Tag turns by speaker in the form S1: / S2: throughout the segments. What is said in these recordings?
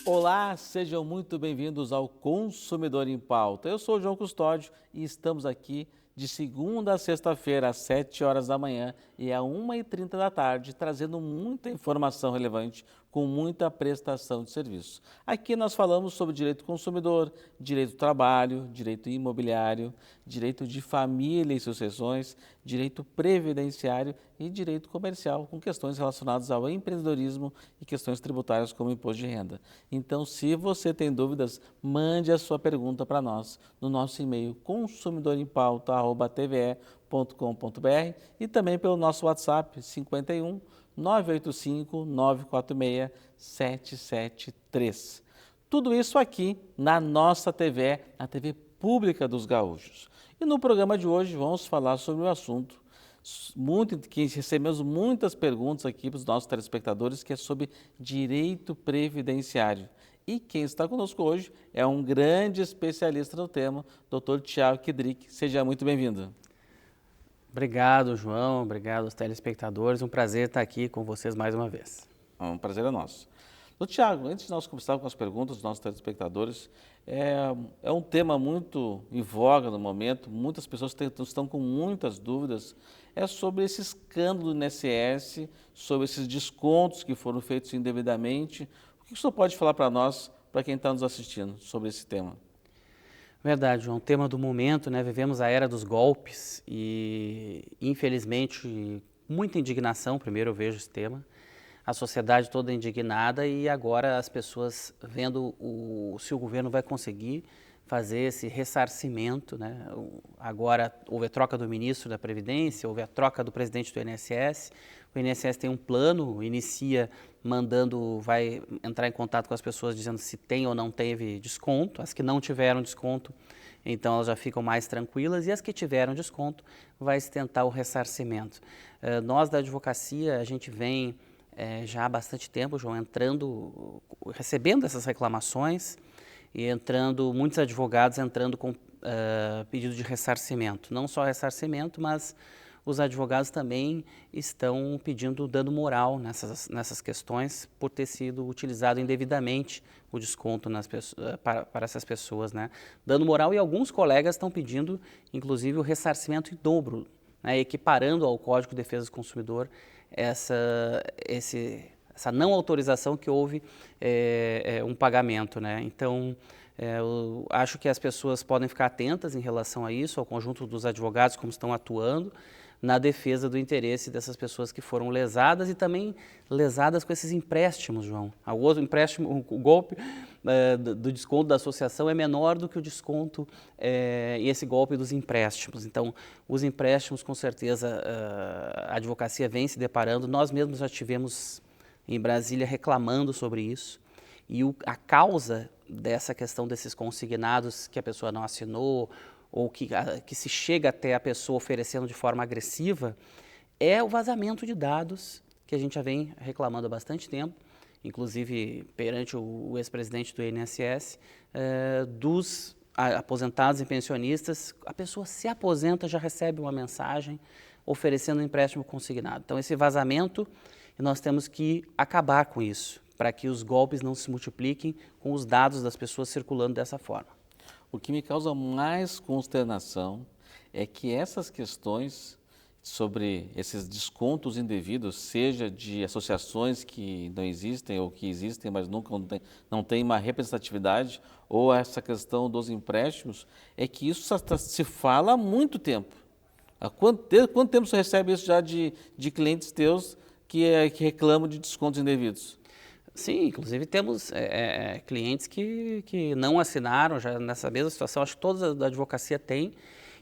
S1: Olá, sejam muito bem-vindos ao Consumidor em Pauta. Eu sou o João Custódio e estamos aqui de segunda a sexta-feira, às 7 horas da manhã e às 1h30 da tarde, trazendo muita informação relevante com muita prestação de serviço. Aqui nós falamos sobre direito do consumidor, direito do trabalho, direito imobiliário, direito de família e sucessões, direito previdenciário e direito comercial, com questões relacionadas ao empreendedorismo e questões tributárias como imposto de renda. Então, se você tem dúvidas, mande a sua pergunta para nós no nosso e-mail consumidorimpauta@tve.com.br e também pelo nosso WhatsApp 51 985 946 773. Tudo isso aqui na nossa TV, a TV Pública dos Gaúchos. E no programa de hoje vamos falar sobre o assunto que recebemos muitas perguntas aqui para os nossos telespectadores, que é sobre direito previdenciário. E quem está conosco hoje é um grande especialista no tema, Dr. Tiago Kidrick. Seja muito bem-vindo.
S2: Obrigado, João. Obrigado aos telespectadores. Um prazer estar aqui com vocês mais uma vez.
S1: Um prazer é nosso. Doutor Tiago, antes de nós começarmos com as perguntas dos nossos telespectadores, é um tema muito em voga no momento, muitas pessoas estão com muitas dúvidas, é sobre esse escândalo do INSS, sobre esses descontos que foram feitos indevidamente. O que o senhor pode falar para nós, para quem está nos assistindo, sobre esse tema?
S2: Verdade, João. Tema do momento, né? Vivemos a era dos golpes e, infelizmente, muita indignação, primeiro eu vejo esse tema. A sociedade toda indignada e agora as pessoas vendo se o governo vai conseguir fazer esse ressarcimento, né? Agora houve a troca do ministro da Previdência, houve a troca do presidente do INSS. O INSS tem um plano, vai entrar em contato com as pessoas dizendo se tem ou não teve desconto. As que não tiveram desconto, então elas já ficam mais tranquilas, e as que tiveram desconto, vai se tentar o ressarcimento. Nós da advocacia, a gente vem já há bastante tempo, João, recebendo essas reclamações e muitos advogados entrando com pedido de ressarcimento. Não só ressarcimento, mas os advogados também estão pedindo dano moral nessas questões por ter sido utilizado indevidamente o desconto para essas pessoas, né? Dano moral, e alguns colegas estão pedindo, inclusive, o ressarcimento em dobro, né? Equiparando ao Código de Defesa do Consumidor essa não autorização que houve um pagamento, né? Então, eu acho que as pessoas podem ficar atentas em relação a isso, ao conjunto dos advogados, como estão atuando na defesa do interesse dessas pessoas que foram lesadas e também lesadas com esses empréstimos, João. O outro empréstimo, o golpe do desconto da associação é menor do que o desconto e esse golpe dos empréstimos. Então, os empréstimos, com certeza, a advocacia vem se deparando. Nós mesmos já tivemos em Brasília reclamando sobre isso. E a causa dessa questão desses consignados que a pessoa não assinou, ou que se chega até a pessoa oferecendo de forma agressiva, é o vazamento de dados, que a gente já vem reclamando há bastante tempo, inclusive perante o ex-presidente do INSS, dos aposentados e pensionistas. A pessoa se aposenta, já recebe uma mensagem oferecendo um empréstimo consignado. Então, esse vazamento, nós temos que acabar com isso, para que os golpes não se multipliquem com os dados das pessoas circulando dessa forma.
S1: O que me causa mais consternação é que essas questões sobre esses descontos indevidos, seja de associações que não existem ou que existem, mas nunca não tem uma representatividade, ou essa questão dos empréstimos, é que isso se fala há muito tempo. Há quanto tempo você recebe isso já de clientes teus que reclamam de descontos indevidos?
S2: Sim, inclusive temos clientes que não assinaram já nessa mesma situação. Acho que toda a advocacia tem,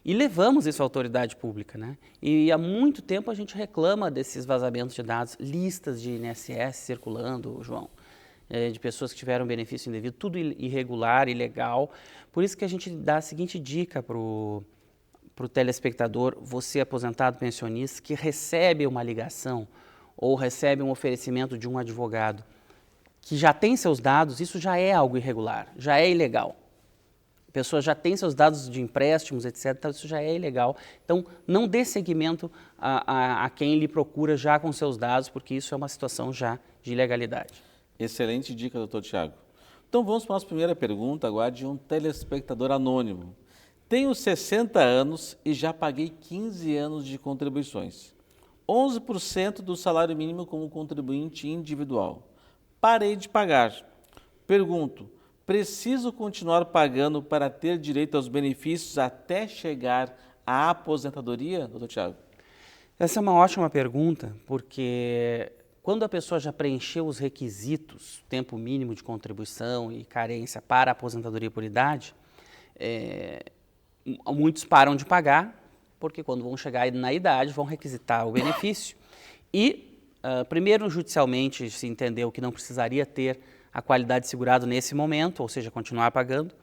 S2: e levamos isso à autoridade pública, né? E há muito tempo a gente reclama desses vazamentos de dados, listas de INSS circulando, João, de pessoas que tiveram benefício indevido, tudo irregular, ilegal. Por isso que a gente dá a seguinte dica para o telespectador: você aposentado pensionista que recebe uma ligação ou recebe um oferecimento de um advogado que já tem seus dados, isso já é algo irregular, já é ilegal. A pessoa já tem seus dados de empréstimos, etc., então isso já é ilegal. Então, não dê seguimento a quem lhe procura já com seus dados, porque isso é uma situação já de ilegalidade.
S1: Excelente dica, doutor Tiago. Então vamos para a nossa primeira pergunta agora de um telespectador anônimo. Tenho 60 anos e já paguei 15 anos de contribuições. 11% do salário mínimo como contribuinte individual. Parei de pagar. Pergunto, preciso continuar pagando para ter direito aos benefícios até chegar à aposentadoria, doutor Tiago?
S2: Essa é uma ótima pergunta, porque quando a pessoa já preencheu os requisitos, tempo mínimo de contribuição e carência para a aposentadoria por idade, muitos param de pagar, porque quando vão chegar na idade vão requisitar o benefício e, primeiro, judicialmente se entendeu que não precisaria ter a qualidade de segurado nesse momento, ou seja, continuar pagando,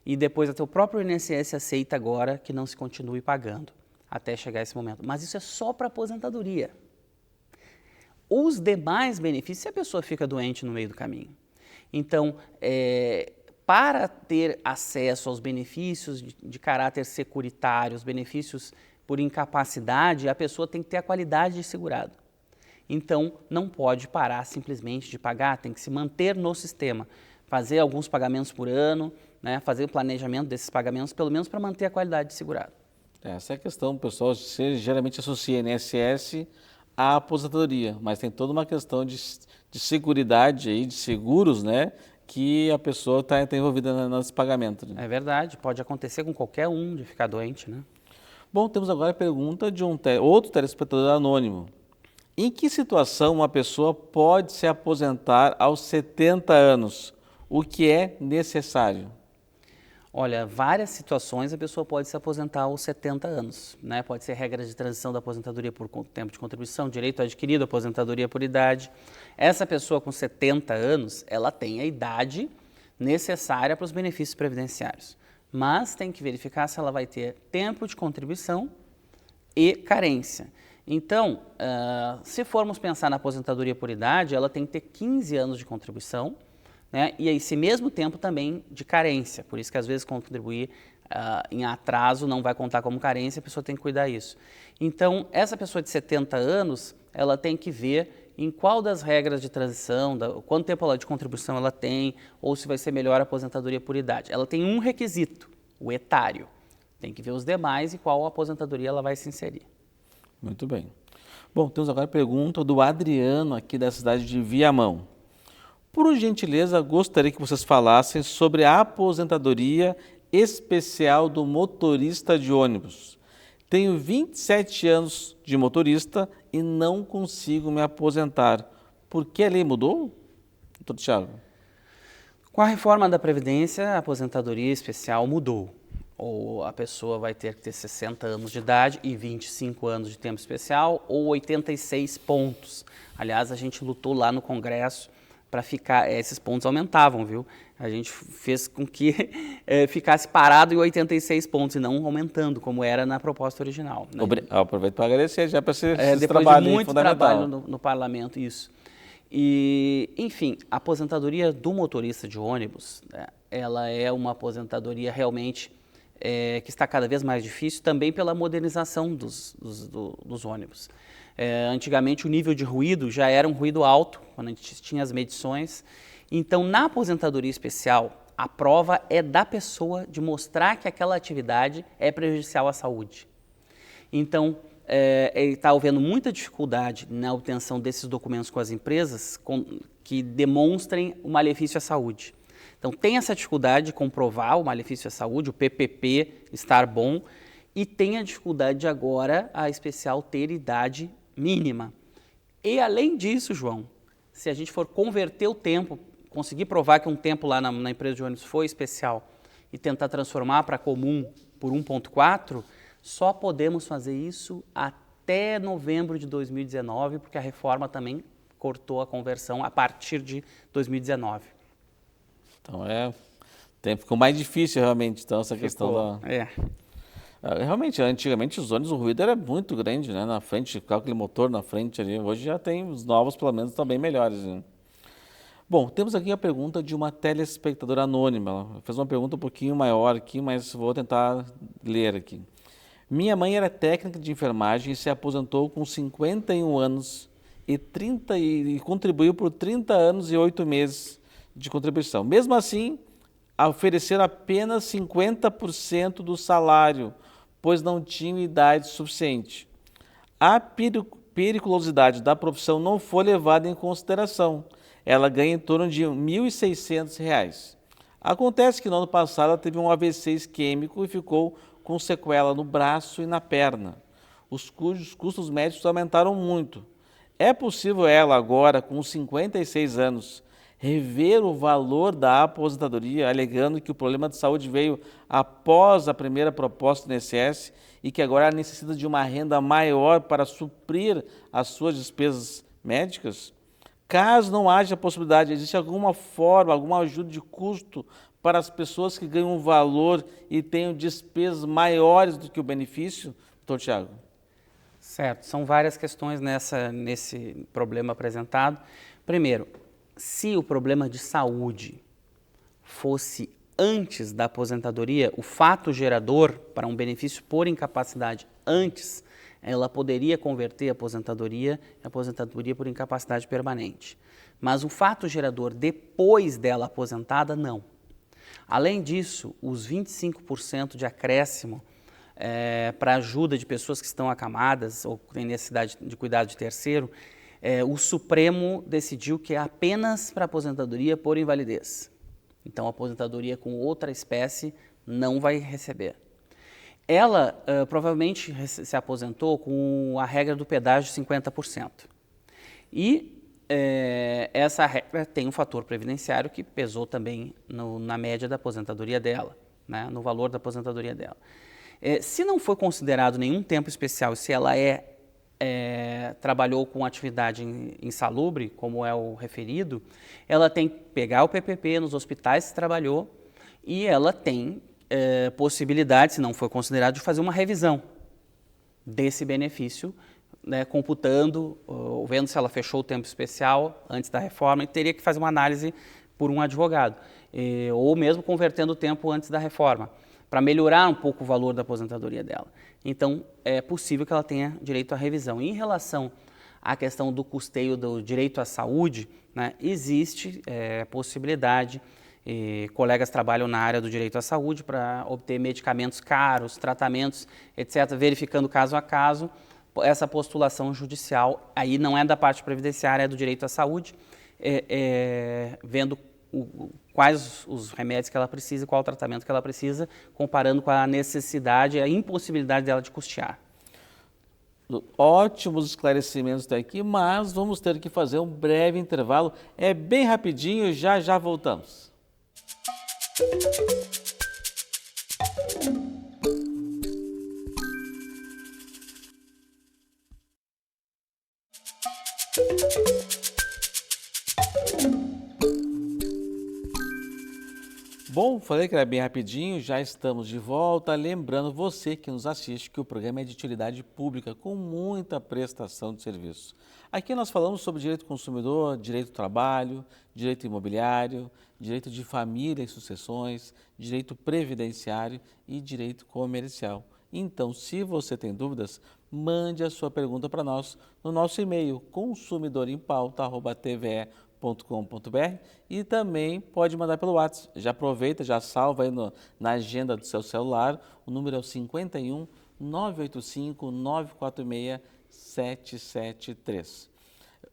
S2: e depois até o próprio INSS aceita agora que não se continue pagando até chegar esse momento. Mas isso é só para aposentadoria. Os demais benefícios, se a pessoa fica doente no meio do caminho. Então, para ter acesso aos benefícios de caráter securitário, os benefícios por incapacidade, a pessoa tem que ter a qualidade de segurado. Então, não pode parar simplesmente de pagar, tem que se manter no sistema, fazer alguns pagamentos por ano, né, fazer o planejamento desses pagamentos, pelo menos para manter a qualidade de segurado.
S1: Essa é a questão, o pessoal geralmente associa INSS à aposentadoria, mas tem toda uma questão de seguridade aí, de seguros, né, que a pessoa está envolvida nesse pagamento. Né?
S2: É verdade, pode acontecer com qualquer um de ficar doente, né?
S1: Bom, temos agora a pergunta de outro telespectador anônimo. Em que situação uma pessoa pode se aposentar aos 70 anos? O que é necessário?
S2: Olha, várias situações a pessoa pode se aposentar aos 70 anos, né? Pode ser regra de transição da aposentadoria por tempo de contribuição, direito adquirido, aposentadoria por idade. Essa pessoa com 70 anos, ela tem a idade necessária para os benefícios previdenciários, mas tem que verificar se ela vai ter tempo de contribuição e carência. Então, se formos pensar na aposentadoria por idade, ela tem que ter 15 anos de contribuição, né? E esse mesmo tempo também de carência, por isso que às vezes contribuir em atraso não vai contar como carência, a pessoa tem que cuidar disso. Então, essa pessoa de 70 anos, ela tem que ver em qual das regras de transição, quanto tempo de contribuição ela tem, ou se vai ser melhor a aposentadoria por idade. Ela tem um requisito, o etário. Tem que ver os demais e qual aposentadoria ela vai se inserir.
S1: Muito bem. Bom, temos agora a pergunta do Adriano, aqui da cidade de Viamão. Por gentileza, gostaria que vocês falassem sobre a aposentadoria especial do motorista de ônibus. Tenho 27 anos de motorista e não consigo me aposentar. Por que a lei mudou? Doutor Thiago.
S2: Com a reforma da Previdência, a aposentadoria especial mudou. Ou a pessoa vai ter que ter 60 anos de idade e 25 anos de tempo especial, ou 86 pontos. Aliás, a gente lutou lá no Congresso para ficar, esses pontos aumentavam, viu? A gente fez com que ficasse parado em 86 pontos e não aumentando, como era na proposta original. Né?
S1: Aproveito para agradecer já para esse
S2: depois
S1: trabalho
S2: de muito
S1: fundamental.
S2: trabalho no parlamento, isso. E, enfim, a aposentadoria do motorista de ônibus, né, ela é uma aposentadoria realmente que está cada vez mais difícil, também pela modernização dos ônibus. Antigamente o nível de ruído já era um ruído alto, quando a gente tinha as medições. Então, na aposentadoria especial, a prova é da pessoa de mostrar que aquela atividade é prejudicial à saúde. Então, está havendo muita dificuldade na obtenção desses documentos com as empresas que demonstrem o malefício à saúde. Então, tem essa dificuldade de comprovar o malefício à saúde, o PPP estar bom, e tem a dificuldade de agora a especial ter idade mínima. E, além disso, João, se a gente for converter o tempo, conseguir provar que um tempo lá na empresa de ônibus foi especial e tentar transformar para comum por 1.4, só podemos fazer isso até novembro de 2019, porque a reforma também cortou a conversão a partir de 2019.
S1: Então, ficou mais difícil realmente, então, essa questão da... Realmente, antigamente os ônibus, o ruído era muito grande, né, na frente, ficava aquele motor na frente ali, hoje já tem os novos, pelo menos, estão bem melhores, né? Bom, temos aqui a pergunta de uma telespectadora anônima. Ela fez uma pergunta um pouquinho maior aqui, mas vou tentar ler aqui. Minha mãe era técnica de enfermagem e se aposentou com 51 anos e contribuiu por 30 anos e 8 meses de contribuição. Mesmo assim, ofereceram apenas 50% do salário, pois não tinham idade suficiente. A periculosidade da profissão não foi levada em consideração. Ela ganha em torno de R$ 1.600. Acontece que no ano passado ela teve um AVC isquêmico e ficou com sequela no braço e na perna, cujos custos médicos aumentaram muito. É possível ela agora, com 56 anos, rever o valor da aposentadoria, alegando que o problema de saúde veio após a primeira proposta do INSS e que agora ela necessita de uma renda maior para suprir as suas despesas médicas? Caso não haja possibilidade, existe alguma forma, alguma ajuda de custo para as pessoas que ganham um valor e tenham despesas maiores do que o benefício? Doutor Tiago.
S2: Certo, são várias questões nesse problema apresentado. Primeiro, se o problema de saúde fosse antes da aposentadoria, o fato gerador para um benefício por incapacidade antes, ela poderia converter a aposentadoria em aposentadoria por incapacidade permanente. Mas o fato gerador depois dela aposentada, não. Além disso, os 25% de acréscimo para ajuda de pessoas que estão acamadas ou têm necessidade de cuidado de terceiro, o Supremo decidiu que é apenas para aposentadoria por invalidez. Então, a aposentadoria com outra espécie não vai receber. Ela provavelmente se aposentou com a regra do pedágio de 50%. E essa regra tem um fator previdenciário que pesou também na média da aposentadoria dela, né, no valor da aposentadoria dela. Se não foi considerado nenhum tempo especial, se ela trabalhou com atividade insalubre, como é o referido, ela tem que pegar o PPP nos hospitais que trabalhou e ela tem possibilidade, se não for considerado, de fazer uma revisão desse benefício, né, computando, vendo se ela fechou o tempo especial antes da reforma, e teria que fazer uma análise por um advogado, ou mesmo convertendo o tempo antes da reforma, para melhorar um pouco o valor da aposentadoria dela. Então, é possível que ela tenha direito à revisão. E em relação à questão do custeio do direito à saúde, né, existe possibilidade, colegas trabalham na área do direito à saúde para obter medicamentos caros, tratamentos, etc., verificando caso a caso, essa postulação judicial, aí não é da parte previdenciária, é do direito à saúde, vendo quais os remédios que ela precisa, qual o tratamento que ela precisa, comparando com a necessidade, a impossibilidade dela de custear.
S1: Ótimos esclarecimentos daqui, mas vamos ter que fazer um breve intervalo. É bem rapidinho, já voltamos. Bom, falei que era bem rapidinho, já estamos de volta. Lembrando você que nos assiste que o programa é de utilidade pública com muita prestação de serviço. Aqui nós falamos sobre direito do consumidor, direito do trabalho, direito imobiliário, direito de família e sucessões, direito previdenciário e direito comercial. Então, se você tem dúvidas, mande a sua pergunta para nós no nosso e-mail consumidorimpauta@tve.com.br e também pode mandar pelo WhatsApp. Já aproveita, já salva aí na agenda do seu celular. O número é o 51 985 946 773.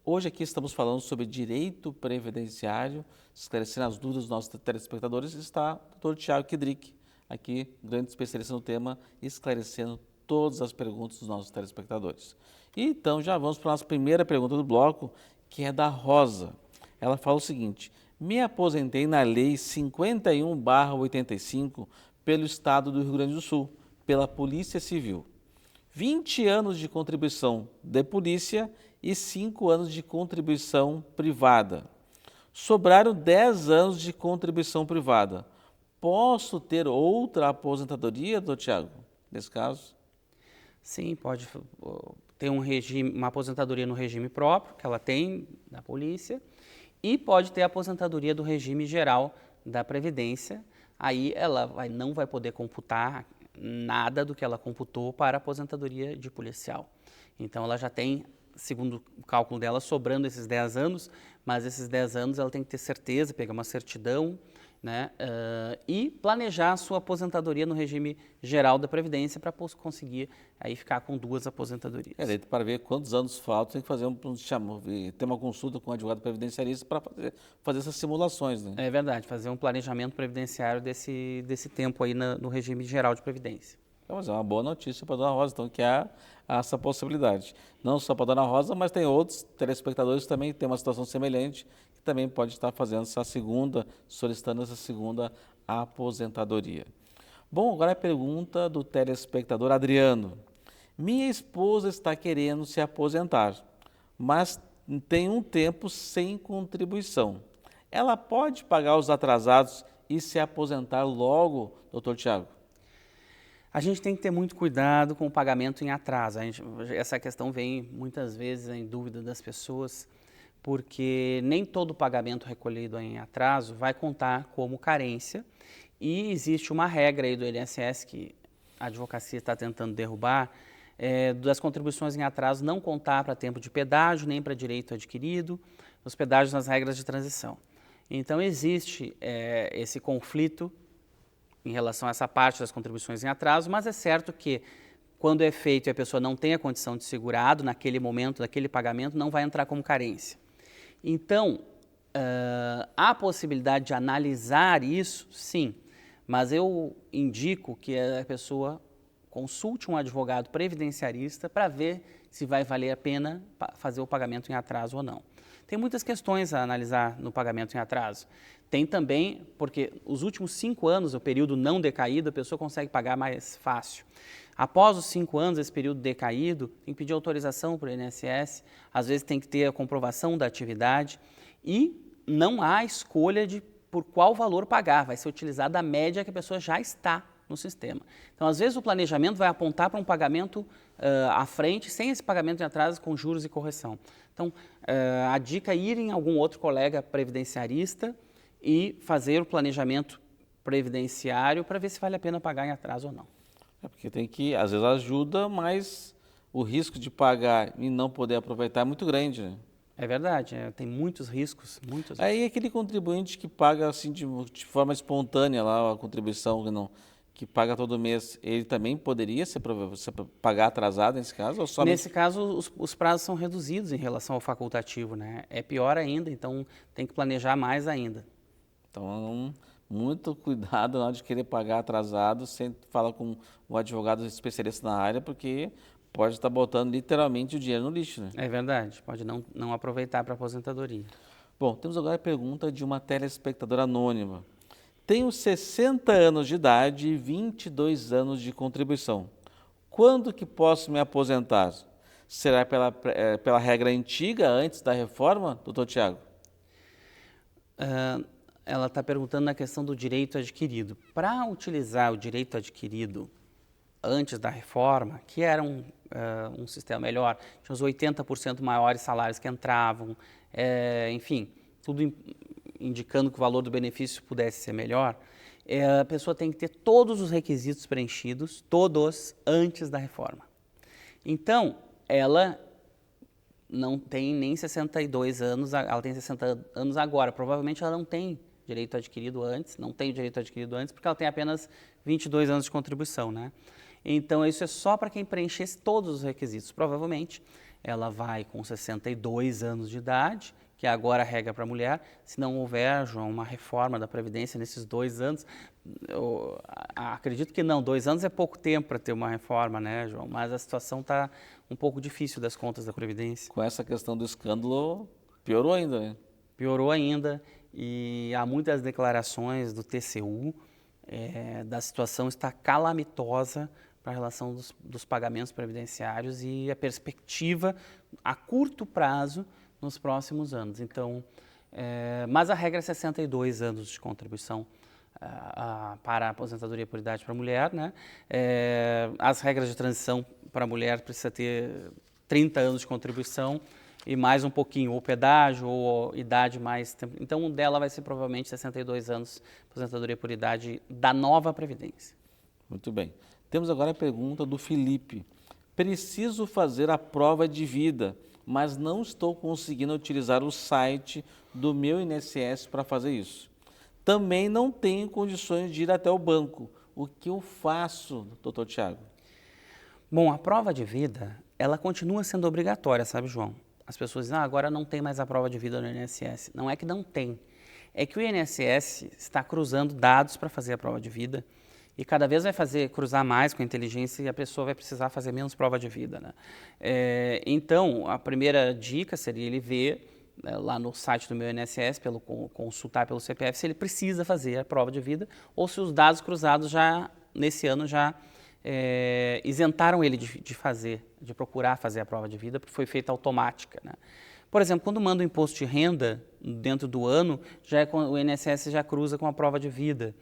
S1: Hoje aqui estamos falando sobre direito previdenciário, esclarecendo as dúvidas dos nossos telespectadores. Está o Dr. Tiago Kidrick, aqui, grande especialista no tema, esclarecendo todas as perguntas dos nossos telespectadores. Então já vamos para a nossa primeira pergunta do bloco, que é da Rosa. Ela fala o seguinte: me aposentei na Lei 51/85 pelo Estado do Rio Grande do Sul, pela Polícia Civil. 20 anos de contribuição de polícia e 5 anos de contribuição privada. Sobraram 10 anos de contribuição privada. Posso ter outra aposentadoria, doutor Tiago, nesse caso?
S2: Sim, pode ter uma aposentadoria no regime próprio, que ela tem na polícia, e pode ter a aposentadoria do regime geral da Previdência. Aí ela não vai poder computar nada do que ela computou para a aposentadoria de policial. Então ela já tem, segundo o cálculo dela, sobrando esses 10 anos, mas esses 10 anos ela tem que ter certeza, pegar uma certidão, né, e planejar a sua aposentadoria no regime geral da Previdência para conseguir aí ficar com 2 aposentadorias.
S1: Para ver quantos anos faltam, tem que fazer ter uma consulta com o advogado previdenciarista para fazer essas simulações, né?
S2: É verdade, fazer um planejamento previdenciário desse tempo aí no regime geral de Previdência.
S1: Então, mas é uma boa notícia para a Dona Rosa, então, que há essa possibilidade. Não só para a Dona Rosa, mas tem outros telespectadores que também têm uma situação semelhante, que também pode estar fazendo solicitando essa segunda aposentadoria. Bom, agora a pergunta do telespectador Adriano. Minha esposa está querendo se aposentar, mas tem um tempo sem contribuição. Ela pode pagar os atrasados e se aposentar logo, doutor Tiago?
S2: A gente tem que ter muito cuidado com o pagamento em atraso. Essa questão vem muitas vezes em dúvida das pessoas, porque nem todo pagamento recolhido em atraso vai contar como carência, e existe uma regra aí do INSS que a advocacia está tentando derrubar, das contribuições em atraso não contar para tempo de pedágio, nem para direito adquirido, os pedágios nas regras de transição. Então existe esse conflito em relação a essa parte das contribuições em atraso, mas é certo que quando é feito e a pessoa não tem a condição de segurado, naquele momento, naquele pagamento, não vai entrar como carência. Então, há possibilidade de analisar isso, sim, mas eu indico que a pessoa consulte um advogado previdenciarista para ver se vai valer a pena fazer o pagamento em atraso ou não. Tem muitas questões a analisar no pagamento em atraso. Tem também, porque os últimos 5 anos, o período não decaído, a pessoa consegue pagar mais fácil. Após os 5 anos, esse período decaído, tem que pedir autorização para o INSS, às vezes tem que ter a comprovação da atividade e não há escolha de por qual valor pagar, vai ser utilizada a média que a pessoa já está no sistema. Então, às vezes o planejamento vai apontar para um pagamento à frente, sem esse pagamento em atraso, com juros e correção. Então, a dica é ir em algum outro colega previdenciarista e fazer o planejamento previdenciário para ver se vale a pena pagar em atraso ou não.
S1: Porque tem que, às vezes ajuda, mas o risco de pagar e não poder aproveitar é muito grande, né?
S2: É verdade, tem muitos riscos, muitos.
S1: Aí aquele contribuinte que paga assim de forma espontânea lá a contribuição que paga todo mês, ele também poderia se pagar atrasado nesse caso? Ou somente...
S2: Nesse caso, os prazos são reduzidos em relação ao facultativo, né? É pior ainda, então tem que planejar mais ainda.
S1: Então, muito cuidado na hora de querer pagar atrasado, sempre fala com o advogado especialista na área, porque pode estar botando literalmente o dinheiro no lixo, né?
S2: É verdade, pode não aproveitar para aposentadoria.
S1: Bom, temos agora a pergunta de uma telespectadora anônima. Tenho 60 anos de idade e 22 anos de contribuição. Quando que posso me aposentar? Será pela regra antiga, antes da reforma, doutor Tiago?
S2: Ela está perguntando na questão do direito adquirido. Para utilizar o direito adquirido antes da reforma, que era um sistema melhor, tinha os 80% maiores salários que entravam, enfim, tudo indicando que o valor do benefício pudesse ser melhor, a pessoa tem que ter todos os requisitos preenchidos, todos, antes da reforma. Então, ela não tem nem 62 anos, ela tem 60 anos agora, provavelmente ela não tem direito adquirido antes, porque ela tem apenas 22 anos de contribuição, né? Então, isso é só para quem preenchesse todos os requisitos. Provavelmente, ela vai com 62 anos de idade, que é agora a regra para a mulher. Se não houver, João, uma reforma da Previdência nesses 2 anos, eu acredito que não, 2 anos é pouco tempo para ter uma reforma, né, João? Mas a situação está um pouco difícil das contas da Previdência.
S1: Com essa questão do escândalo, piorou ainda, né?
S2: Piorou ainda, e há muitas declarações do TCU, da situação está calamitosa para a relação dos pagamentos previdenciários e a perspectiva a curto prazo nos próximos anos. Então, mas a regra é 62 anos de contribuição para a aposentadoria por idade para a mulher, né? As regras de transição para a mulher precisa ter 30 anos de contribuição e mais um pouquinho, ou pedágio, ou idade mais tempo. Então, o dela vai ser provavelmente 62 anos, aposentadoria por idade da nova Previdência.
S1: Muito bem. Temos agora a pergunta do Felipe. Preciso fazer a prova de vida, mas não estou conseguindo utilizar o site do meu INSS para fazer isso. Também não tenho condições de ir até o banco. O que eu faço, doutor Tiago?
S2: Bom, a prova de vida, ela continua sendo obrigatória, sabe, João? As pessoas dizem, agora não tem mais a prova de vida no INSS. Não é que não tem, é que o INSS está cruzando dados para fazer a prova de vida e cada vez vai cruzar mais com a inteligência e a pessoa vai precisar fazer menos prova de vida, né? Então, a primeira dica seria ele ver lá no site do meu INSS, consultar pelo CPF, se ele precisa fazer a prova de vida ou se os dados cruzados nesse ano isentaram ele de procurar fazer a prova de vida, porque foi feita automática, né? Por exemplo, quando manda o imposto de renda dentro do ano, o INSS já cruza com a prova de vida.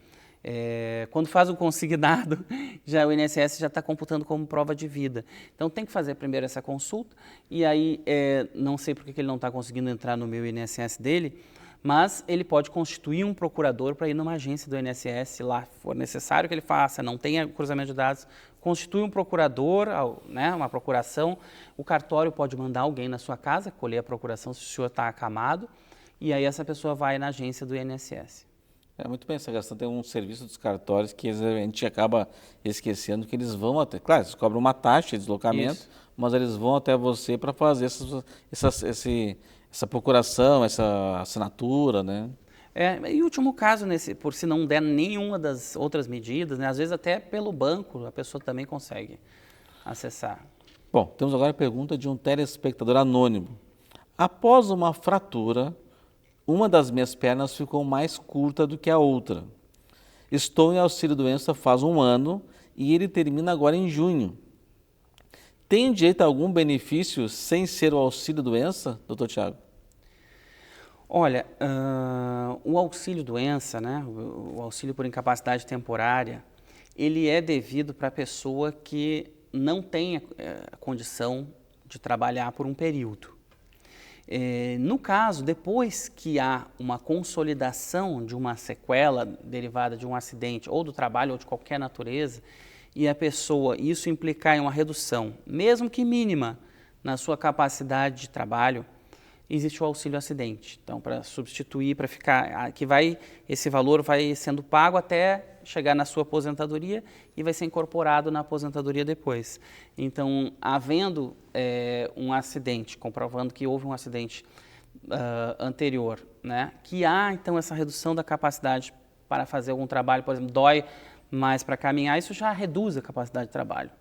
S2: Quando faz o consignado, o INSS já está computando como prova de vida. Então tem que fazer primeiro essa consulta, e aí não sei porque que ele não está conseguindo entrar no meu INSS dele, mas ele pode constituir um procurador para ir numa agência do INSS, se lá for necessário que ele faça, não tenha cruzamento de dados, constitui um procurador, né, uma procuração, o cartório pode mandar alguém na sua casa, colher a procuração se o senhor está acamado, e aí essa pessoa vai na agência do INSS.
S1: Muito bem, essa questão tem um serviço dos cartórios que a gente acaba esquecendo que eles vão até... Claro, eles cobram uma taxa de deslocamento,
S2: Isso.
S1: mas eles vão até você para fazer essa procuração, essa assinatura, né?
S2: E último caso, por se não der nenhuma das outras medidas, né, às vezes até pelo banco a pessoa também consegue acessar.
S1: Bom, temos agora a pergunta de um telespectador anônimo. Após uma fratura, uma das minhas pernas ficou mais curta do que a outra. Estou em auxílio-doença faz 1 ano e ele termina agora em junho. Tenho direito a algum benefício sem ser o auxílio-doença, doutor Tiago?
S2: Olha, o auxílio-doença, né, o auxílio por incapacidade temporária, ele é devido para a pessoa que não tem a condição de trabalhar por um período. No caso, depois que há uma consolidação de uma sequela derivada de um acidente ou do trabalho ou de qualquer natureza, e a pessoa, isso implicar em uma redução, mesmo que mínima, na sua capacidade de trabalho, existe o auxílio acidente. Então, para substituir, para ficar, esse valor vai sendo pago até chegar na sua aposentadoria e vai ser incorporado na aposentadoria depois. Então, havendo um acidente, comprovando que houve um acidente anterior, né, que há então essa redução da capacidade para fazer algum trabalho, por exemplo, dói mais para caminhar, isso já reduz a capacidade de trabalho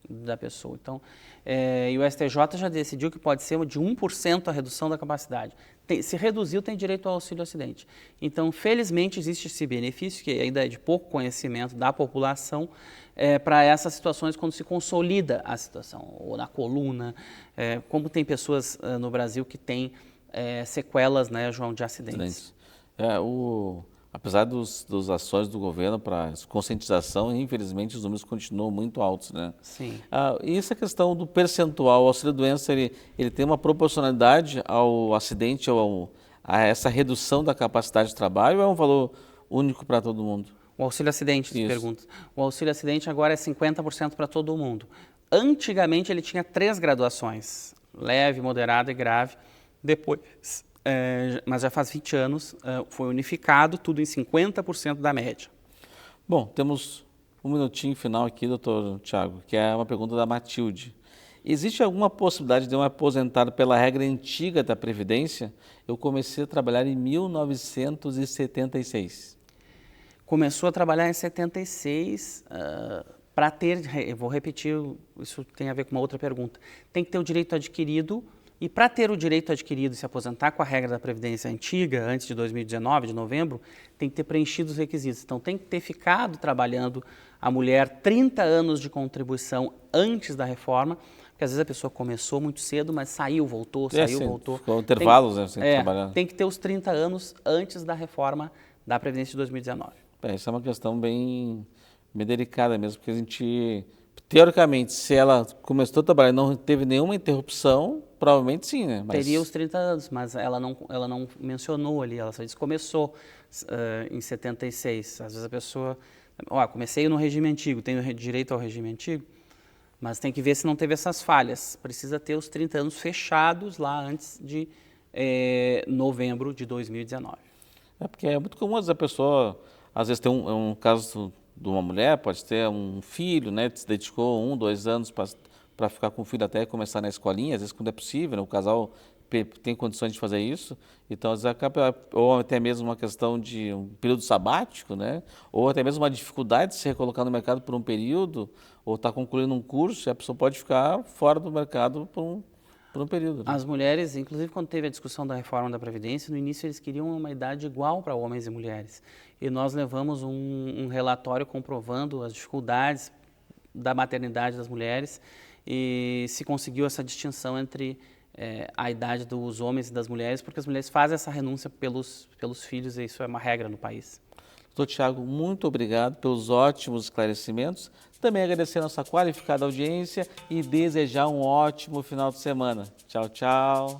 S2: da pessoa. Então, e o STJ já decidiu que pode ser de 1% a redução da capacidade. Se reduziu, tem direito ao auxílio acidente. Então, felizmente, existe esse benefício, que ainda é de pouco conhecimento da população, para essas situações quando se consolida a situação, ou na coluna, como tem pessoas no Brasil que têm sequelas, né, João, de acidentes.
S1: Apesar das ações do governo para conscientização, infelizmente os números continuam muito altos, né?
S2: Sim.
S1: E essa questão do percentual, o auxílio-doença, ele tem uma proporcionalidade ao acidente, a essa redução da capacidade de trabalho, ou é um valor único para todo mundo?
S2: O auxílio-acidente, se pergunta. O auxílio-acidente agora é 50% para todo mundo. Antigamente ele tinha 3 graduações, leve, moderada e grave. Depois... mas já faz 20 anos, foi unificado tudo em 50% da média.
S1: Bom, temos um minutinho final aqui, doutor Tiago, que é uma pergunta da Matilde. Existe alguma possibilidade de eu me aposentar pela regra antiga da Previdência? Eu comecei a trabalhar em 1976.
S2: Começou a trabalhar em 76, para ter, eu vou repetir, isso tem a ver com uma outra pergunta, tem que ter o direito adquirido. E para ter o direito adquirido e se aposentar com a regra da Previdência antiga, antes de 2019, de novembro, tem que ter preenchido os requisitos. Então, tem que ter ficado trabalhando a mulher 30 anos de contribuição antes da reforma, porque às vezes a pessoa começou muito cedo, mas saiu, voltou, voltou.
S1: Ficou intervalos, né, sem trabalhar.
S2: Tem que ter os 30 anos antes da reforma da Previdência de 2019.
S1: Isso é uma questão bem delicada mesmo, porque a gente Teoricamente, se ela começou a trabalhar e não teve nenhuma interrupção, provavelmente sim, né?
S2: Teria os 30 anos, mas ela não mencionou ali, ela só disse que começou em 76. Às vezes a pessoa, comecei no regime antigo, tenho direito ao regime antigo, mas tem que ver se não teve essas falhas. Precisa ter os 30 anos fechados lá antes de novembro de 2019.
S1: É porque é muito comum a pessoa, às vezes tem um caso de uma mulher, pode ter um filho, né, se dedicou 2 anos para ficar com o filho até começar na escolinha, às vezes quando é possível, né, o casal tem condições de fazer isso, então às vezes acaba, ou até mesmo uma questão de um período sabático, né, ou até mesmo uma dificuldade de se recolocar no mercado por um período, ou está concluindo um curso, e a pessoa pode ficar fora do mercado por um período. Né?
S2: As mulheres, inclusive quando teve a discussão da reforma da Previdência, no início eles queriam uma idade igual para homens e mulheres. E nós levamos um relatório comprovando as dificuldades da maternidade das mulheres e se conseguiu essa distinção entre a idade dos homens e das mulheres, porque as mulheres fazem essa renúncia pelos filhos e isso é uma regra no país.
S1: Doutor Tiago, muito obrigado pelos ótimos esclarecimentos. Também agradecer a nossa qualificada audiência e desejar um ótimo final de semana. Tchau, tchau.